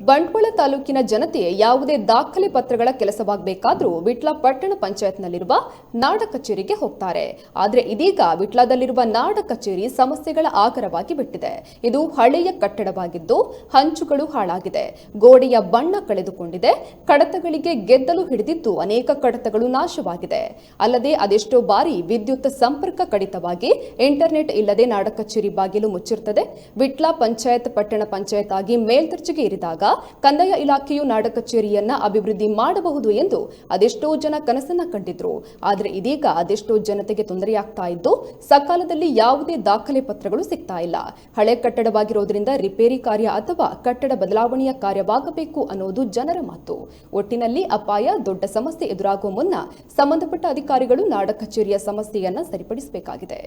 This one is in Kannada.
ಬಂಟ್ವಾಳ ತಾಲೂಕಿನ ಜನತೆ ಯಾವುದೇ ದಾಖಲೆ ಪತ್ರಗಳ ಕೆಲಸವಾಗಬೇಕಾದರೂ ವಿಟ್ಲ ಪಟ್ಟಣ ಪಂಚಾಯತ್ನಲ್ಲಿರುವ ನಾಡ ಕಚೇರಿಗೆ ಹೋಗ್ತಾರೆ. ಆದರೆ ಇದೀಗ ವಿಟ್ಲದಲ್ಲಿರುವ ನಾಡ ಕಚೇರಿ ಸಮಸ್ಯೆಗಳ ಆಗರವಾಗಿ ಬಿಟ್ಟಿದೆ. ಇದು ಹಳೆಯ ಕಟ್ಟಡವಾಗಿದ್ದು ಹಂಚುಗಳು ಹಾಳಾಗಿದೆ, ಗೋಡೆಯ ಬಣ್ಣ ಕಳೆದುಕೊಂಡಿದೆ, ಕಡತಗಳಿಗೆ ಗೆದ್ದಲು ಹಿಡಿದಿದ್ದು ಅನೇಕ ಕಡತಗಳು ನಾಶವಾಗಿದೆ. ಅಲ್ಲದೆ ಅದೆಷ್ಟೋ ಬಾರಿ ವಿದ್ಯುತ್ ಸಂಪರ್ಕ ಕಡಿತವಾಗಿ ಇಂಟರ್ನೆಟ್ ಇಲ್ಲದೆ ನಾಡ ಕಚೇರಿ ಬಾಗಿಲು ಮುಚ್ಚಿರುತ್ತದೆ. ವಿಟ್ಲ ಪಂಚಾಯತ್ ಪಟ್ಟಣ ಪಂಚಾಯತ್ ಆಗಿ ಮೇಲ್ದರ್ಜೆಗೆ ಇರಿದಾಗ ಕಂದಾಯ ಇಲಾಖೆಯು ನಾಡ ಕಚೇರಿಯನ್ನ ಅಭಿವೃದ್ಧಿ ಮಾಡಬಹುದು ಎಂದು ಅದೆಷ್ಟೋ ಜನ ಕನಸನ್ನ ಕಂಡಿದ್ರು. ಆದರೆ ಇದೀಗ ಅದೆಷ್ಟೋ ಜನತೆಗೆ ತೊಂದರೆಯಾಗ್ತಾ ಇದ್ದು ಸಕಾಲದಲ್ಲಿ ಯಾವುದೇ ದಾಖಲೆ ಪತ್ರಗಳು ಸಿಗ್ತಾ ಇಲ್ಲ. ಹಳೆ ಕಟ್ಟಡವಾಗಿರೋದ್ರಿಂದ ರಿಪೇರಿ ಕಾರ್ಯ ಅಥವಾ ಕಟ್ಟಡ ಬದಲಾವಣೆಯ ಕಾರ್ಯವಾಗಬೇಕು ಅನ್ನೋದು ಜನರ ಮಾತು. ಒಟ್ಟಿನಲ್ಲಿ ಅಪಾಯ ದೊಡ್ಡ ಸಮಸ್ಯೆ ಎದುರಾಗುವ ಮುನ್ನ ಸಂಬಂಧಪಟ್ಟ ಅಧಿಕಾರಿಗಳು ನಾಡ ಕಚೇರಿಯ ಸಮಸ್ಯೆಯನ್ನ ಸರಿಪಡಿಸಬೇಕಾಗಿದೆ.